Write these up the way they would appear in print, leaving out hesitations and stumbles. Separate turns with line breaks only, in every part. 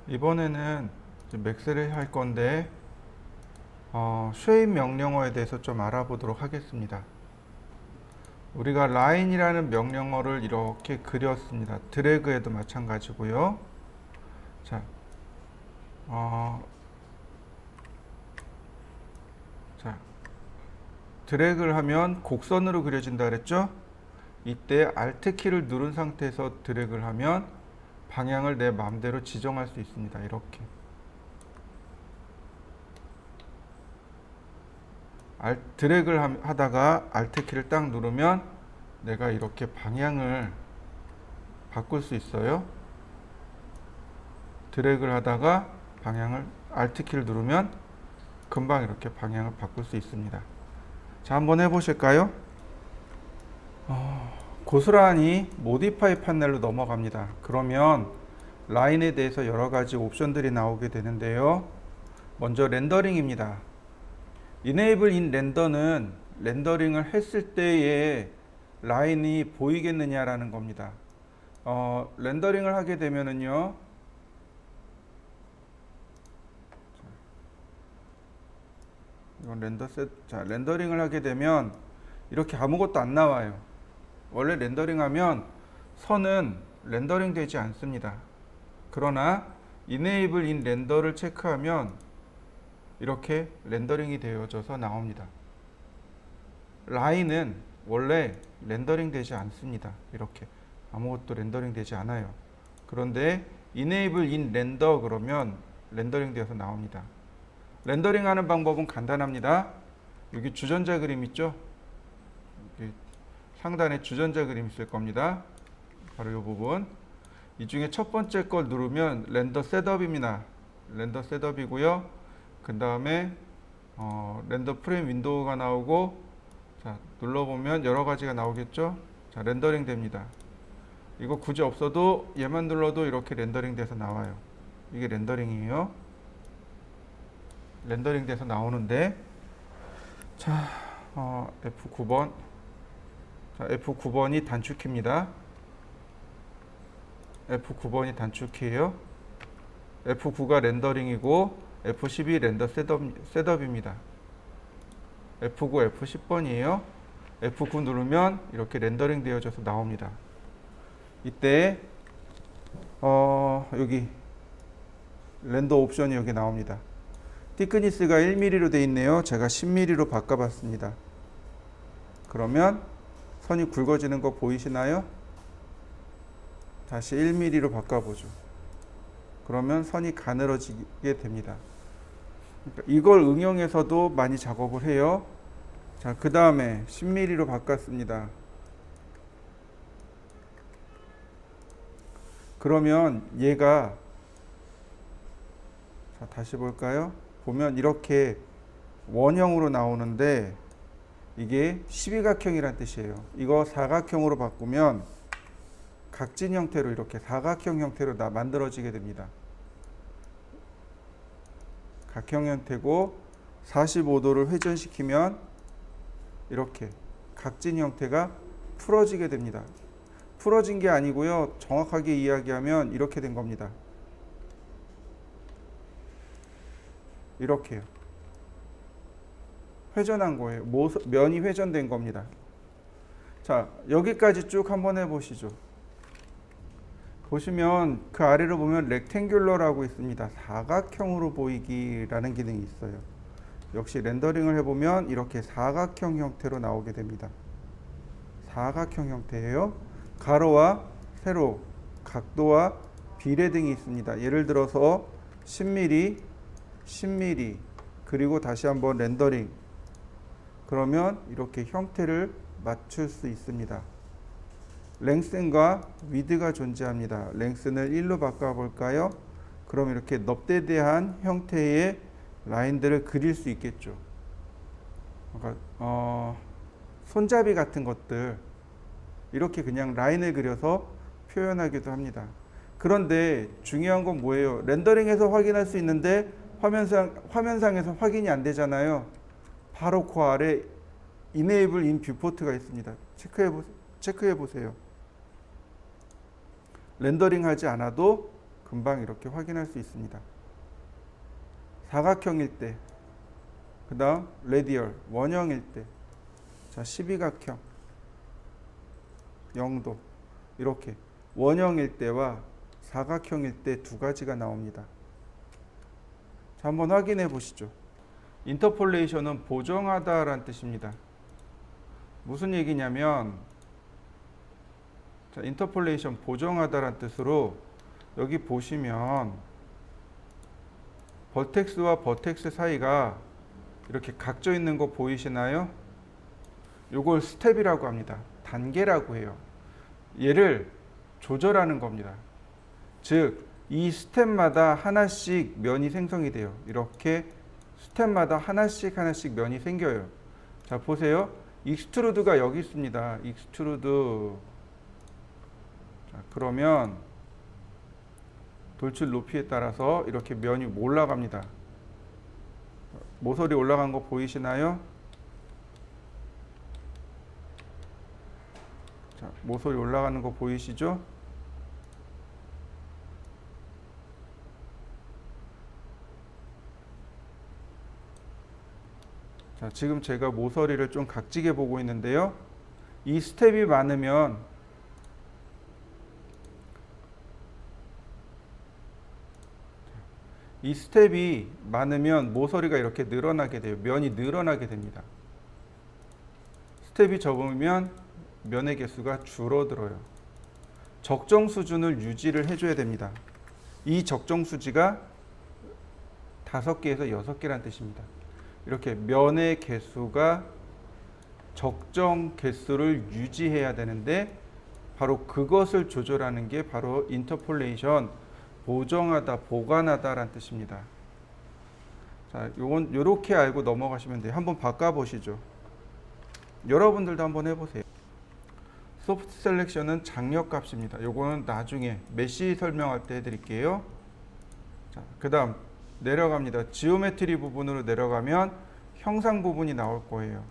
이번에는 이제 맥스를 할 건데 쉐입 명령어에 대해서 좀 알아보도록 하겠습니다. 우리가 라인이라는 명령어를 이렇게 그렸습니다. 드래그에도 마찬가지고요. 자, 어, 자, 드래그를 하면 곡선으로 그려진다 그랬죠? 이때 Alt 키를 누른 상태에서 드래그를 하면 방향을 내 마음대로 지정할 수 있습니다. 이렇게. 드래그를 하다가 Alt 키를 딱 누르면 내가 이렇게 방향을 바꿀 수 있어요. 드래그를 하다가 방향을 Alt 키를 누르면 금방 이렇게 방향을 바꿀 수 있습니다. 자, 한번 해보실까요? 고스란히 모디파이 판넬로 넘어갑니다. 그러면 라인에 대해서 여러 가지 옵션들이 나오게 되는데요. 먼저 렌더링입니다. Enable in 렌더는 렌더링을 했을 때의 라인이 보이겠느냐라는 겁니다. 렌더링을 하게 되면은요. 이건 렌더링을 하게 되면 이렇게 아무것도 안 나와요. 원래 렌더링 하면 선은 렌더링 되지 않습니다. 그러나 Enable in 렌더를 체크하면 이렇게 렌더링이 되어져서 나옵니다. 라인은 원래 렌더링 되지 않습니다. 이렇게 아무것도 렌더링 되지 않아요. 그런데 Enable in 렌더 그러면 렌더링 되어서 나옵니다. 렌더링 하는 방법은 간단합니다. 여기 주전자 그림 있죠? 여기 상단에 주전자 그림 있을 겁니다. 바로 이 부분. 이 중에 첫 번째 걸 누르면 렌더 셋업입니다. 렌더 셋업이고요. 그 다음에 렌더 프레임 윈도우가 나오고, 자, 눌러보면 여러 가지가 나오겠죠? 자, 렌더링 됩니다. 이거 굳이 없어도 얘만 눌러도 이렇게 렌더링 돼서 나와요. 이게 렌더링이에요. 렌더링 돼서 나오는데, 자, F9번. 자, F9번이 단축키입니다. F9번이 단축키예요. F9가 렌더링이고 F12 렌더 셋업입니다. F9, F10번이에요. F9 누르면 이렇게 렌더링 되어져서 나옵니다. 이때 여기 렌더 옵션이 여기 나옵니다. 티크니스가 1mm로 되어 있네요. 제가 10mm로 바꿔봤습니다. 그러면 선이 굵어지는 거 보이시나요? 다시 1mm로 바꿔보죠. 그러면 선이 가늘어지게 됩니다. 그러니까 이걸 응용해서도 많이 작업을 해요. 자, 그 다음에 10mm로 바꿨습니다. 그러면 얘가, 자, 다시 볼까요? 보면 이렇게 원형으로 나오는데 이게 12각형이란 뜻이에요. 이거 사각형으로 바꾸면 각진 형태로 이렇게 사각형 형태로 만들어지게 됩니다. 각형 형태고 45도를 회전시키면 이렇게 각진 형태가 풀어지게 됩니다. 풀어진 게 아니고요. 정확하게 이야기하면 이렇게 된 겁니다. 이렇게요. 회전한 거예요. 면이 회전된 겁니다. 자, 여기까지 쭉 한번 해보시죠. 보시면 그 아래로 보면 렉탱귤러라고 있습니다. 사각형으로 보이기라는 기능이 있어요. 역시 렌더링을 해보면 이렇게 사각형 형태로 나오게 됩니다. 사각형 형태예요. 가로와 세로, 각도와 비례 등이 있습니다. 예를 들어서 10mm, 10mm, 그리고 다시 한번 렌더링. 그러면 이렇게 형태를 맞출 수 있습니다. 랭슨과 위드가 존재합니다. 랭슨을 1로 바꿔볼까요? 그럼 이렇게 넙대대한 형태의 라인들을 그릴 수 있겠죠. 그러니까 손잡이 같은 것들 이렇게 그냥 라인을 그려서 표현하기도 합니다. 그런데 중요한 건 뭐예요? 렌더링에서 확인할 수 있는데 화면상에서 확인이 안 되잖아요. 바로 그 아래 Enable in Viewport가 있습니다. 체크해 보세요. 렌더링 하지 않아도 금방 이렇게 확인할 수 있습니다. 사각형일 때, 그 다음 레디얼, 원형일 때, 자 12각형, 0도 이렇게 원형일 때와 사각형일 때 두 가지가 나옵니다. 자, 한번 확인해 보시죠. 인터폴레이션은 보정하다라는 뜻입니다. 무슨 얘기냐면, 자, 인터폴레이션 보정하다라는 뜻으로 여기 보시면 버텍스와 버텍스 사이가 이렇게 각져 있는 거 보이시나요? 요걸 스텝이라고 합니다. 단계라고 해요. 얘를 조절하는 겁니다. 즉, 이 스텝마다 하나씩 면이 생성이 돼요. 이렇게 스텝마다 하나씩 면이 생겨요. 자, 보세요. 익스트루드가 여기 있습니다. 익스트루드. 자, 그러면 돌출 높이에 따라서 이렇게 면이 올라갑니다. 모서리 올라간 거 보이시나요? 자, 모서리 올라가는 거 보이시죠? 자, 지금 제가 모서리를 좀 각지게 보고 있는데요. 이 스텝이 많으면 모서리가 이렇게 늘어나게 돼요. 면이 늘어나게 됩니다. 스텝이 적으면 면의 개수가 줄어들어요. 적정 수준을 유지를 해줘야 됩니다. 이 적정 수지가 5개에서 6개란 뜻입니다. 이렇게 면의 개수가 적정 개수를 유지해야 되는데, 바로 그것을 조절하는 게 바로 인터폴레이션, 보정하다, 보관하다라는 뜻입니다. 자, 요건 요렇게 알고 넘어가시면 돼요. 한번 바꿔 보시죠. 여러분들도 한번 해보세요. 소프트 셀렉션은 장력값입니다. 요거는 나중에 메시 설명할 때 해드릴게요. 자, 그 다음 내려갑니다. 지오메트리 부분으로 내려가면 형상 부분이 나올 거예요.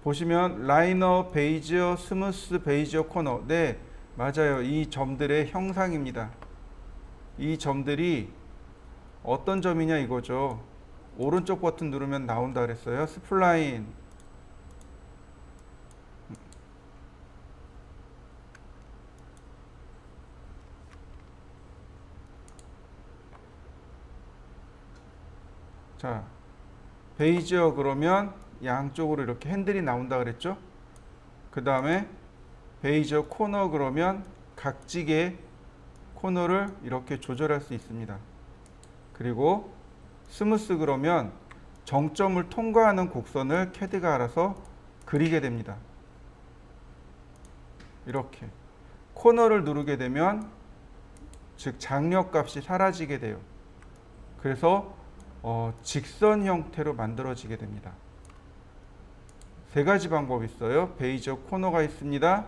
보시면 라이너, 베이지어, 스무스, 베이지어, 코너. 네, 맞아요. 이 점들의 형상입니다. 이 점들이 어떤 점이냐 이거죠. 오른쪽 버튼 누르면 나온다 그랬어요. 스플라인. 자, 베이지어 그러면 양쪽으로 이렇게 핸들이 나온다 그랬죠. 그 다음에 베이지어 코너 그러면 각지게 코너를 이렇게 조절할 수 있습니다. 그리고 스무스 그러면 정점을 통과하는 곡선을 캐드가 알아서 그리게 됩니다. 이렇게 코너를 누르게 되면, 즉 장력값이 사라지게 돼요. 그래서 직선 형태로 만들어지게 됩니다. 3가지 방법이 있어요. 베이지어 코너가 있습니다.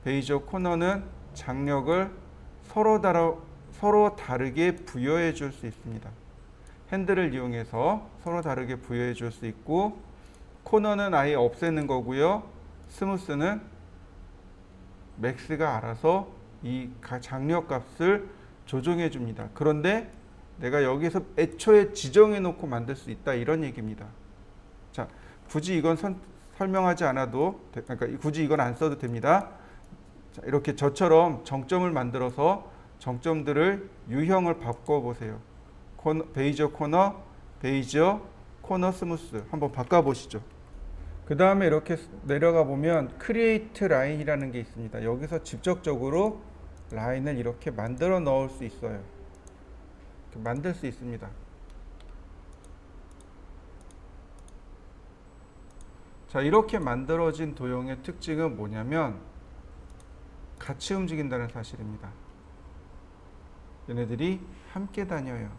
베이지어 코너는 장력을 서로 다르게 부여해 줄 수 있습니다. 핸들을 이용해서 서로 다르게 부여해 줄 수 있고, 코너는 아예 없애는 거고요. 스무스는 맥스가 알아서 이 장력값을 조정해 줍니다. 그런데 내가 여기서 애초에 지정해 놓고 만들 수 있다, 이런 얘기입니다. 자, 굳이 이건 설명하지 않아도, 그러니까 굳이 이건 안 써도 됩니다. 자, 이렇게 저처럼 정점을 만들어서 정점들을 유형을 바꿔보세요. 베이지어 코너, 베이지어 코너 스무스 한번 바꿔보시죠. 그 다음에 이렇게 내려가 보면 크리에이트 라인이라는 게 있습니다. 여기서 직접적으로 라인을 이렇게 만들어 넣을 수 있어요. 이렇게 만들 수 있습니다. 자, 이렇게 만들어진 도형의 특징은 뭐냐면 같이 움직인다는 사실입니다. 얘네들이 함께 다녀요.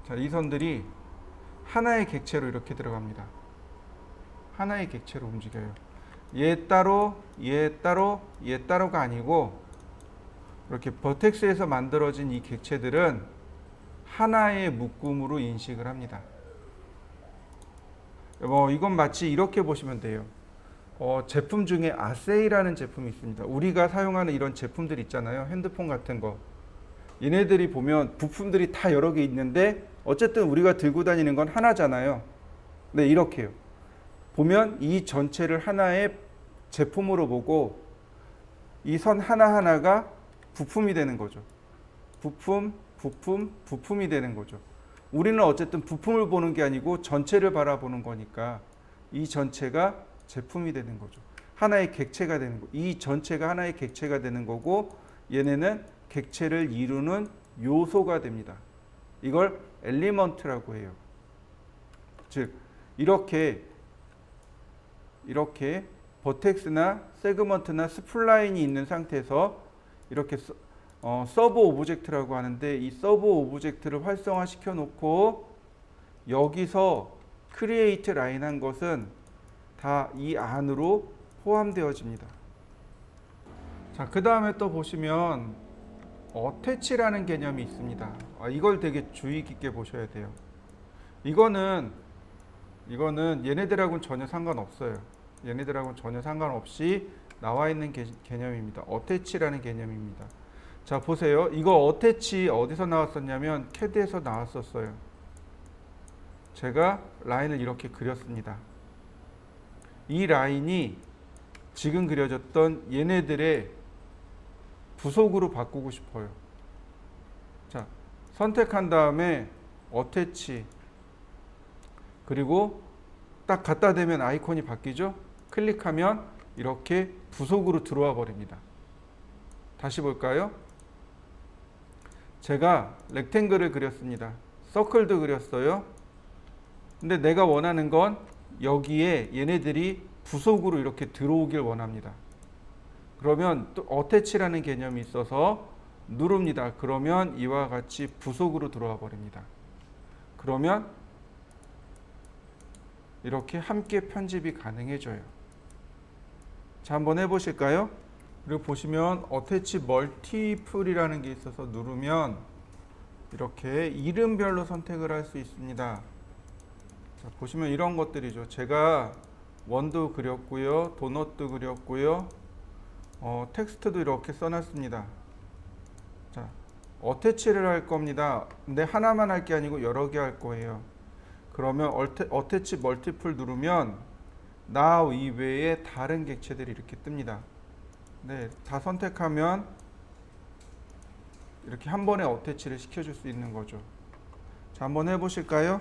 자, 이 선들이 하나의 객체로 이렇게 들어갑니다. 하나의 객체로 움직여요. 얘 따로, 얘 따로, 얘 따로가 아니고, 이렇게 버텍스에서 만들어진 이 객체들은 하나의 묶음으로 인식을 합니다. 이건 마치 이렇게 보시면 돼요. 제품 중에 아세이라는 제품이 있습니다. 우리가 사용하는 이런 제품들 있잖아요. 핸드폰 같은 거. 얘네들이 보면 부품들이 다 여러 개 있는데 어쨌든 우리가 들고 다니는 건 하나잖아요. 네, 이렇게요. 보면 이 전체를 하나의 제품으로 보고 이 선 하나하나가 부품이 되는 거죠. 부품이 되는 거죠. 우리는 어쨌든 부품을 보는 게 아니고 전체를 바라보는 거니까 이 전체가 제품이 되는 거죠. 하나의 객체가 되는 거. 이 전체가 하나의 객체가 되는 거고 얘네는 객체를 이루는 요소가 됩니다. 이걸 엘리먼트라고 해요. 즉 이렇게 버텍스나 세그먼트나 스플라인이 있는 상태에서 이렇게 서브 오브젝트라고 하는데 이 서브 오브젝트를 활성화시켜 놓고 여기서 크리에이트 라인 한 것은 다 이 안으로 포함되어집니다. 자, 그 다음에 또 보시면 어태치라는 개념이 있습니다. 이걸 되게 주의 깊게 보셔야 돼요. 이거는 얘네들하고는 전혀 상관없어요. 얘네들하고는 전혀 상관없이 나와 있는 개념입니다. 어태치라는 개념입니다. 자, 보세요. 이거 어태치 어디서 나왔었냐면 캐드에서 나왔었어요. 제가 라인을 이렇게 그렸습니다. 이 라인이 지금 그려졌던 얘네들의 부속으로 바꾸고 싶어요. 자, 선택한 다음에 어태치 그리고 딱 갖다 대면 아이콘이 바뀌죠? 클릭하면 이렇게 부속으로 들어와 버립니다. 다시 볼까요? 제가 렉탱글을 그렸습니다. 서클도 그렸어요. 근데 내가 원하는 건 여기에 얘네들이 부속으로 이렇게 들어오길 원합니다. 그러면 또 어태치라는 개념이 있어서 누릅니다. 그러면 이와 같이 부속으로 들어와 버립니다. 그러면 이렇게 함께 편집이 가능해져요. 자, 한번 해보실까요? 그리고 보시면 어태치 멀티플이라는 게 있어서 누르면 이렇게 이름별로 선택을 할 수 있습니다. 자, 보시면 이런 것들이죠. 제가 원도 그렸고요, 도넛도 그렸고요, 텍스트도 이렇게 써놨습니다. 자, 어태치를 할 겁니다. 근데 하나만 할 게 아니고 여러 개 할 거예요. 그러면 어태치 멀티플 누르면 now 이외에 다른 객체들이 이렇게 뜹니다. 네, 다 선택하면 이렇게 한 번에 어태치를 시켜줄 수 있는 거죠. 자, 한번 해보실까요?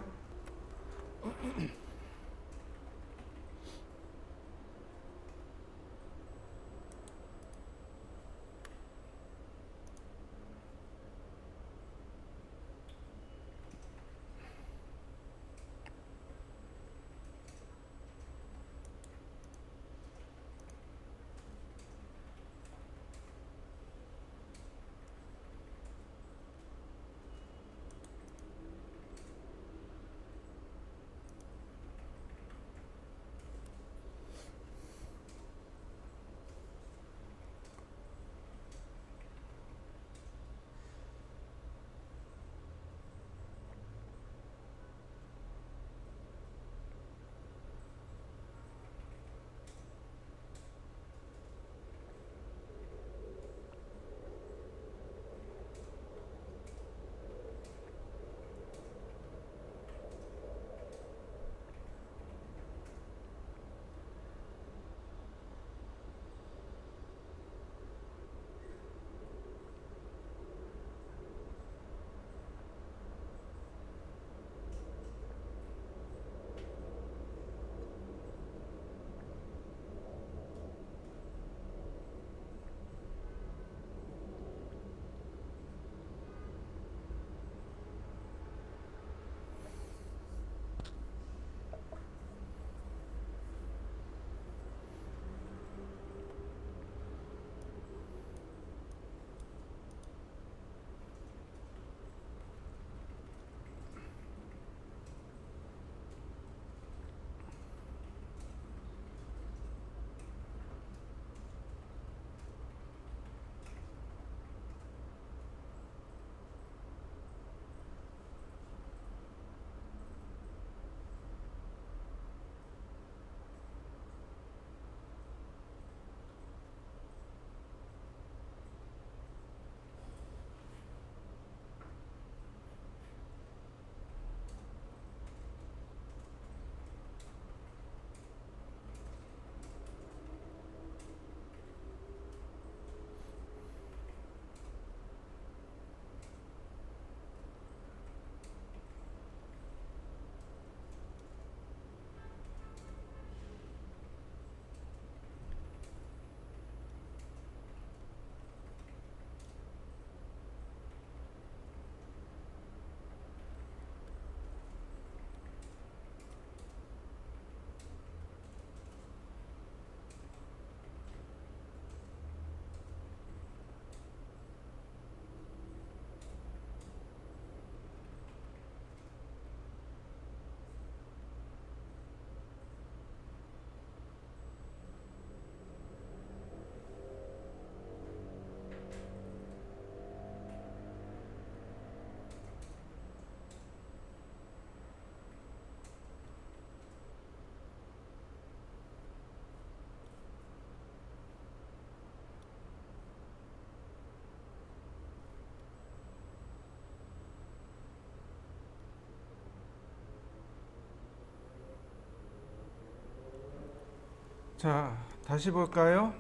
자, 다시 볼까요?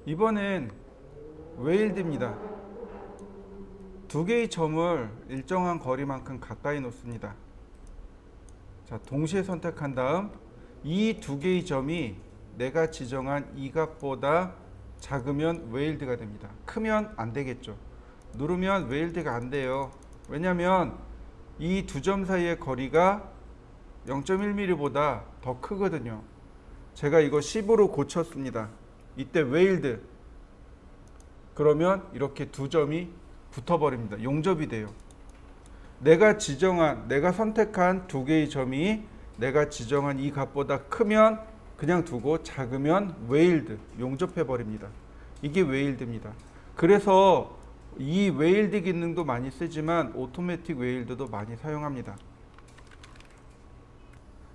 이번엔 웨일드입니다. 두 개의 점을 일정한 거리만큼 가까이 놓습니다. 자, 동시에 선택한 다음 이 두 개의 점이 내가 지정한 이 값보다 작으면 웨일드가 됩니다. 크면 안 되겠죠. 누르면 웨일드가 안 돼요. 왜냐면 이 두 점 사이의 거리가 0.1mm보다 더 크거든요. 제가 이거 10으로 고쳤습니다. 이때 웨일드. 그러면 이렇게 두 점이 붙어버립니다. 용접이 돼요. 내가 선택한 두 개의 점이 내가 지정한 이 값보다 크면 그냥 두고 작으면 웨일드, 용접해버립니다. 이게 웨일드입니다. 그래서 이 웨일드 기능도 많이 쓰지만 오토매틱 웨일드도 많이 사용합니다.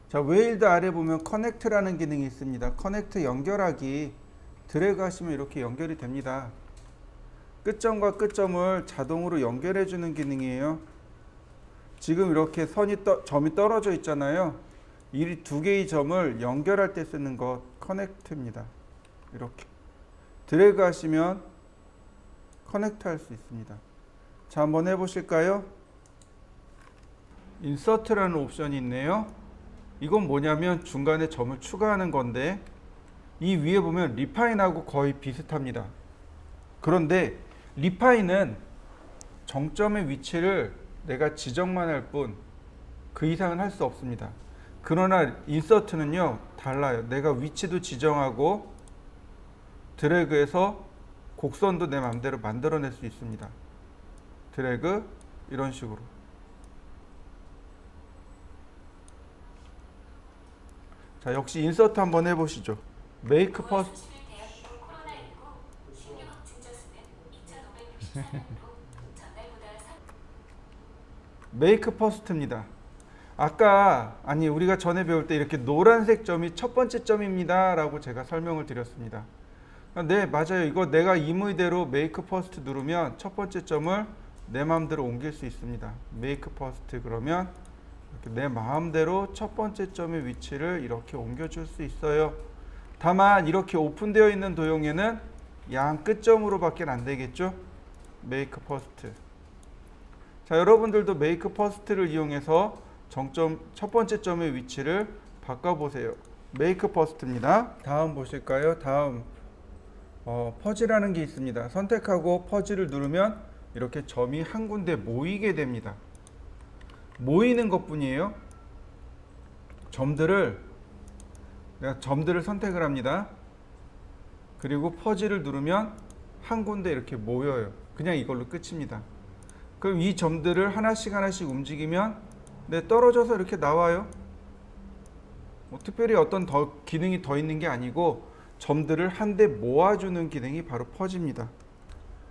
자, 웨일드 아래 보면 커넥트라는 기능이 있습니다. 커넥트 연결하기 드래그 하시면 이렇게 연결이 됩니다. 끝점과 끝점을 자동으로 연결해 주는 기능이에요. 지금 이렇게 점이 떨어져 있잖아요. 이 두 개의 점을 연결할 때 쓰는 것 커넥트입니다. 이렇게 드래그 하시면 커넥트 할 수 있습니다. 자, 한번 해보실까요? 인서트라는 옵션이 있네요. 이건 뭐냐면 중간에 점을 추가하는 건데 이 위에 보면 리파인하고 거의 비슷합니다. 그런데 리파인은 정점의 위치를 내가 지정만 할 뿐 그 이상은 할 수 없습니다. 그러나 인서트는요 달라요. 내가 위치도 지정하고 드래그해서 곡선도 내 마음대로 만들어낼 수 있습니다. 드래그 이런 식으로. 자, 역시 인서트 한번 해보시죠. 메이크 퍼스트. 메이크 퍼스트입니다. 우리가 전에 배울 때 이렇게 노란색 점이 첫 번째 점입니다 라고 제가 설명을 드렸습니다. 네, 맞아요. 이거 내가 임의대로 메이크 퍼스트 누르면 첫 번째 점을 내 마음대로 옮길 수 있습니다. 메이크 퍼스트 그러면 이렇게 내 마음대로 첫 번째 점의 위치를 이렇게 옮겨줄 수 있어요. 다만 이렇게 오픈되어 있는 도형에는 양 끝점으로 밖에 안 되겠죠. 메이크 퍼스트. 자, 여러분들도 메이크 퍼스트를 이용해서 첫 번째 점의 위치를 바꿔보세요. 메이크 퍼스트입니다. 다음 보실까요? 다음 퍼지라는 게 있습니다. 선택하고 퍼지를 누르면 이렇게 점이 한 군데 모이게 됩니다. 모이는 것뿐이에요. 내가 점들을 선택을 합니다. 그리고 퍼지를 누르면 한 군데 이렇게 모여요. 그냥 이걸로 끝입니다. 그럼 이 점들을 하나씩 움직이면 떨어져서 이렇게 나와요. 특별히 어떤 기능이 더 있는 게 아니고 점들을 한데 모아주는 기능이 바로 퍼지입니다.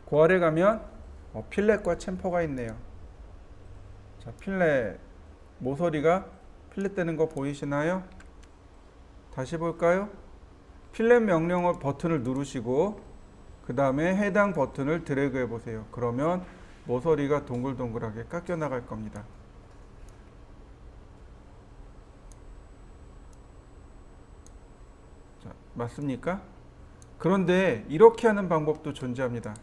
그 아래 가면 필렛과 챔퍼가 있네요. 자, 필렛 모서리가 필렛 되는 거 보이시나요? 다시 볼까요? 필렛 명령 버튼을 누르시고 그 다음에 해당 버튼을 드래그 해보세요. 그러면 모서리가 동글동글하게 깎여 나갈 겁니다. 자, 맞습니까? 그런데 이렇게 하는 방법도 존재합니다.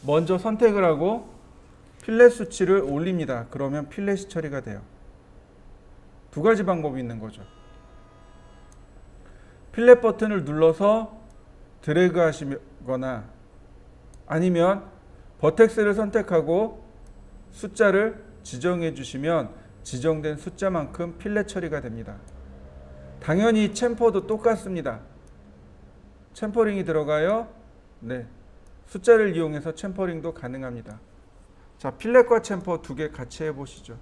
먼저 선택을 하고 필렛 수치를 올립니다. 그러면 필렛이 처리가 돼요. 두 가지 방법이 있는 거죠. 필렛 버튼을 눌러서 드래그 하시거나 아니면 버텍스를 선택하고 숫자를 지정해 주시면 지정된 숫자만큼 필렛 처리가 됩니다. 당연히 챔퍼도 똑같습니다. 챔퍼링이 들어가요. 네, 숫자를 이용해서 챔퍼링도 가능합니다. 자, 필렛과 챔퍼 두 개 같이 해보시죠.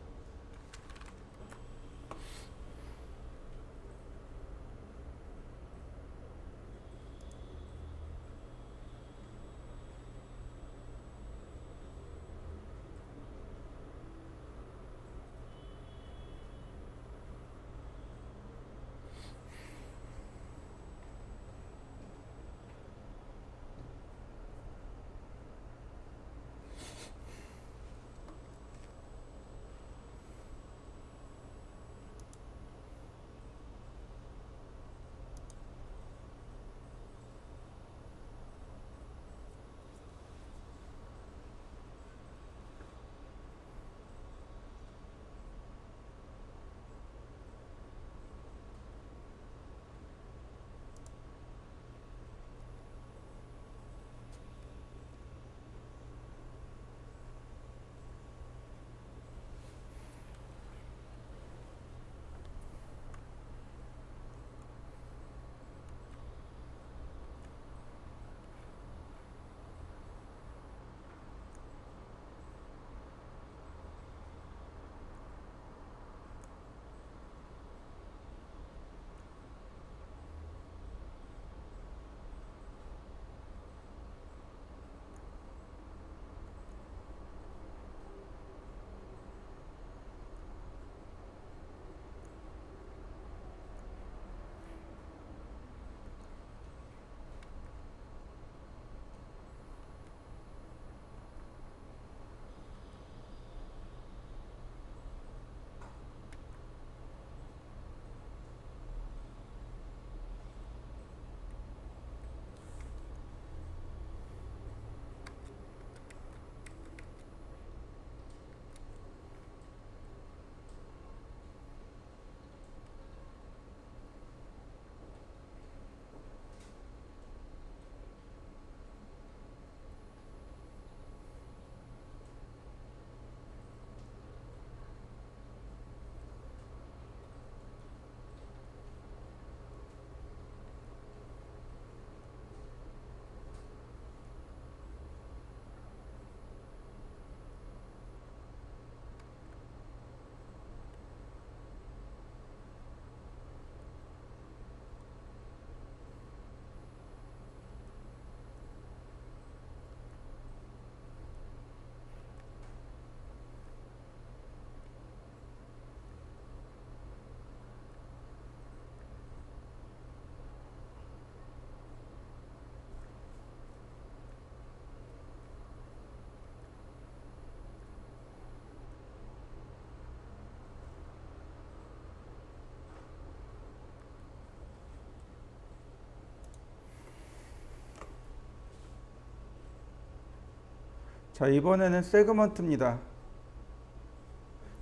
자, 이번에는 세그먼트입니다.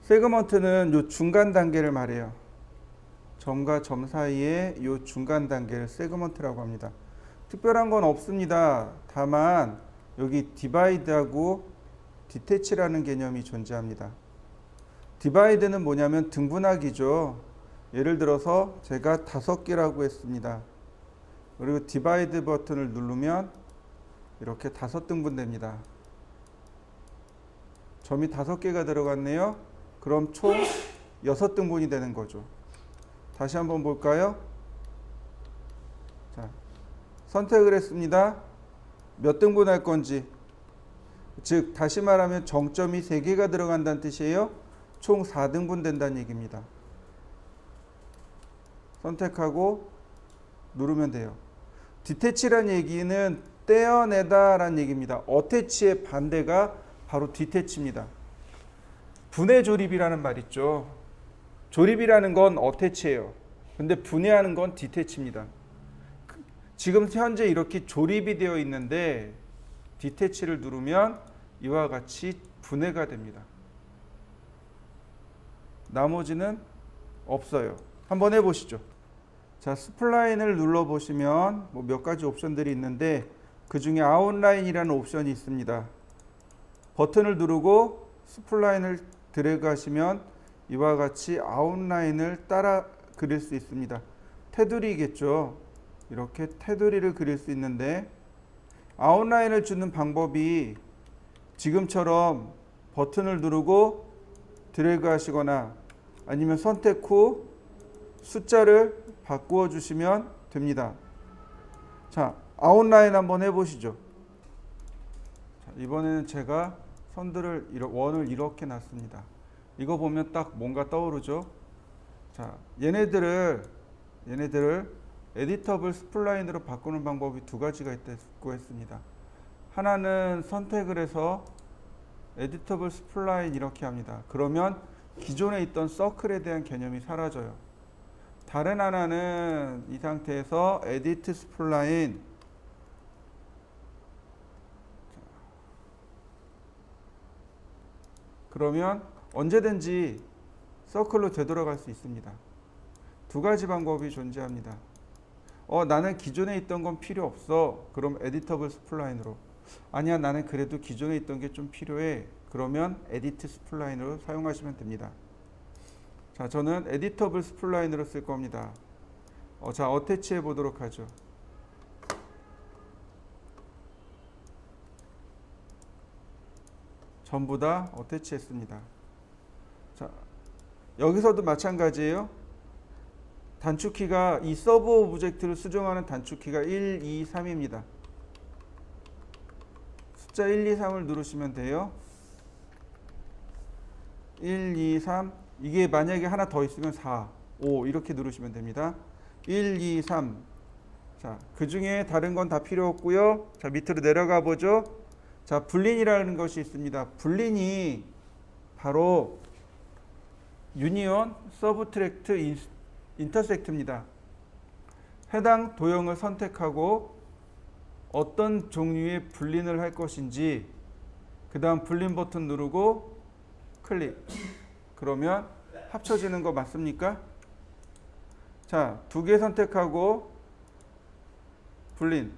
세그먼트는 요 중간 단계를 말해요. 점과 점 사이의 요 중간 단계를 세그먼트라고 합니다. 특별한 건 없습니다. 다만 여기 디바이드하고 디태치라는 개념이 존재합니다. 디바이드는 뭐냐면 등분하기죠. 예를 들어서 제가 5개라고 했습니다. 그리고 디바이드 버튼을 누르면 이렇게 5등분 됩니다. 점이 5개가 들어갔네요. 그럼 총 6등분이 되는 거죠. 다시 한번 볼까요? 자, 선택을 했습니다. 몇 등분 할 건지. 즉 다시 말하면 정점이 3개가 들어간다는 뜻이에요. 총 4등분 된다는 얘기입니다. 선택하고 누르면 돼요. 디태치란 얘기는 떼어내다 라는 얘기입니다. 어태치의 반대가 바로 디태치입니다. 분해 조립이라는 말 있죠. 조립이라는 건 어태치예요. 근데 분해하는 건 디태치입니다. 지금 현재 이렇게 조립이 되어 있는데 디태치를 누르면 이와 같이 분해가 됩니다. 나머지는 없어요. 한번 해보시죠. 자, 스플라인을 눌러보시면 뭐 몇 가지 옵션들이 있는데 그 중에 아웃라인이라는 옵션이 있습니다. 버튼을 누르고 스플라인을 드래그 하시면 이와 같이 아웃라인을 따라 그릴 수 있습니다. 테두리겠죠. 이렇게 테두리를 그릴 수 있는데 아웃라인을 주는 방법이 지금처럼 버튼을 누르고 드래그 하시거나 아니면 선택 후 숫자를 바꾸어 주시면 됩니다. 자, 아웃라인 한번 해보시죠. 자, 이번에는 제가 선들을 원을 이렇게 놨습니다. 이거 보면 딱 뭔가 떠오르죠. 자, 얘네들을 에디터블 스플라인으로 바꾸는 방법이 2가지가 있다고 했습니다. 하나는 선택을 해서 에디터블 스플라인 이렇게 합니다. 그러면 기존에 있던 서클에 대한 개념이 사라져요. 다른 하나는 이 상태에서 에디트 스플라인 그러면 언제든지 서클로 되돌아갈 수 있습니다. 2가지 방법이 존재합니다. 나는 기존에 있던 건 필요 없어. 그럼 에디터블 스플라인으로. 아니야, 나는 그래도 기존에 있던 게 좀 필요해. 그러면 에디트 스플라인으로 사용하시면 됩니다. 자, 저는 에디터블 스플라인으로 쓸 겁니다. 자, 어태치해 보도록 하죠. 전부 다 어태치했습니다. 자, 여기서도 마찬가지예요. 단축키가 이 서브 오브젝트를 수정하는 단축키가 1, 2, 3입니다. 숫자 1, 2, 3을 누르시면 돼요. 1, 2, 3 이게 만약에 하나 더 있으면 4, 5 이렇게 누르시면 됩니다. 1, 2, 3 자, 그 중에 다른 건 다 필요 없고요. 자, 밑으로 내려가 보죠. 자, 불린이라는 것이 있습니다. 불린이 바로 유니온, 서브트랙트, 인터섹트입니다. 해당 도형을 선택하고 어떤 종류의 불린을 할 것인지 그 다음 불린 버튼 누르고 클릭. 그러면 합쳐지는 거 맞습니까? 자, 2개 선택하고 불린.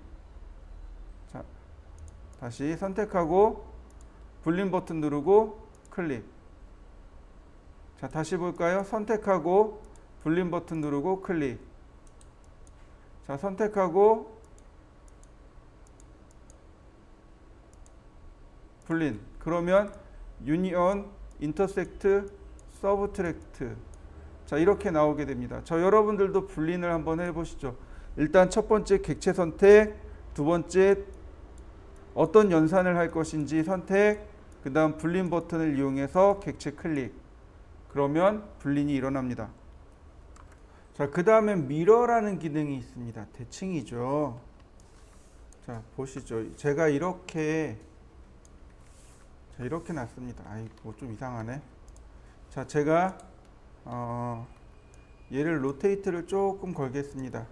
자, 다시 선택하고 불린 버튼 누르고 클릭. 자, 다시 볼까요? 선택하고 불린 버튼 누르고 클릭. 자, 선택하고 불린. 그러면 유니온, 인터섹트, 서브트랙트. 자, 이렇게 나오게 됩니다. 여러분들도 불린을 한번 해보시죠. 일단 첫 번째 객체 선택, 두 번째 어떤 연산을 할 것인지 선택, 그 다음 불린 버튼을 이용해서 객체 클릭. 그러면 불린이 일어납니다. 자, 그 다음에 미러라는 기능이 있습니다. 대칭이죠. 자, 보시죠. 제가 이렇게 놨습니다. 뭐 좀 이상하네. 자, 제가 얘를 로테이트를 조금 걸겠습니다.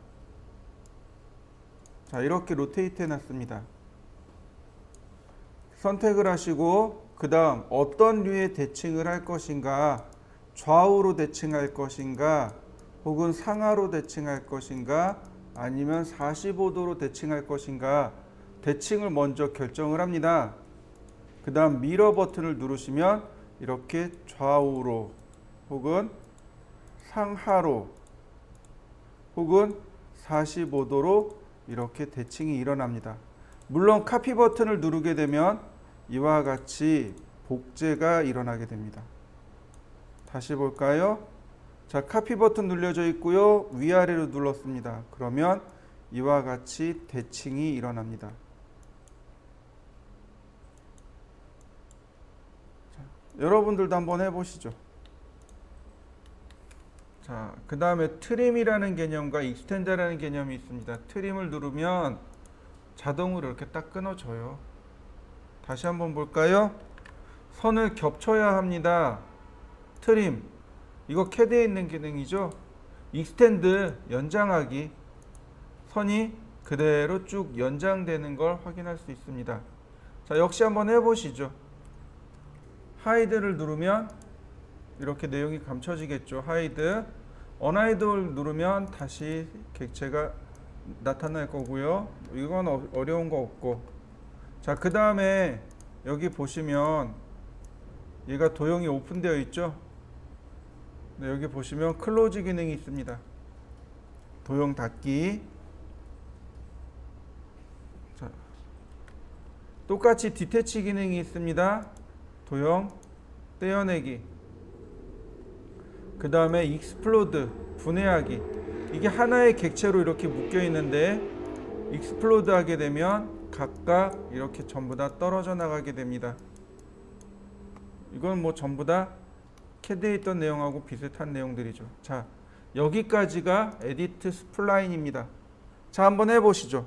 자, 이렇게 로테이트 해놨습니다. 선택을 하시고 그 다음 어떤 류의 대칭을 할 것인가, 좌우로 대칭할 것인가 혹은 상하로 대칭할 것인가 아니면 45도로 대칭할 것인가 대칭을 먼저 결정을 합니다. 그 다음 미러 버튼을 누르시면 이렇게 좌우로 혹은 상하로 혹은 45도로 이렇게 대칭이 일어납니다. 물론 카피 버튼을 누르게 되면 이와 같이 복제가 일어나게 됩니다. 다시 볼까요? 자, 카피 버튼 눌려져 있고요. 위아래로 눌렀습니다. 그러면 이와 같이 대칭이 일어납니다. 자, 여러분들도 한번 해보시죠. 자, 그 다음에 트림이라는 개념과 익스텐더라는 개념이 있습니다. 트림을 누르면 자동으로 이렇게 딱 끊어져요. 다시 한번 볼까요? 선을 겹쳐야 합니다. 트림, 이거 CAD에 있는 기능이죠. 익스텐드, 연장하기. 선이 그대로 쭉 연장되는 걸 확인할 수 있습니다. 자, 역시 한번 해보시죠. 하이드를 누르면 이렇게 내용이 감춰지겠죠. 하이드. 언하이드를 누르면 다시 객체가 나타날 거고요. 이건 어려운 거 없고. 자, 그 다음에 여기 보시면 얘가 도형이 오픈되어 있죠. 네, 여기 보시면 클로즈 기능이 있습니다. 도형 닫기. 자, 똑같이 디태치 기능이 있습니다. 도형 떼어내기. 그 다음에 익스플로드, 분해하기. 이게 하나의 객체로 이렇게 묶여 있는데 익스플로드 하게 되면 각각 이렇게 전부 다 떨어져 나가게 됩니다. 이건 뭐 전부 다 CAD에 있던 내용하고 비슷한 내용들이죠. 자, 여기까지가 에디트 스플라인입니다. 자, 한번 해보시죠.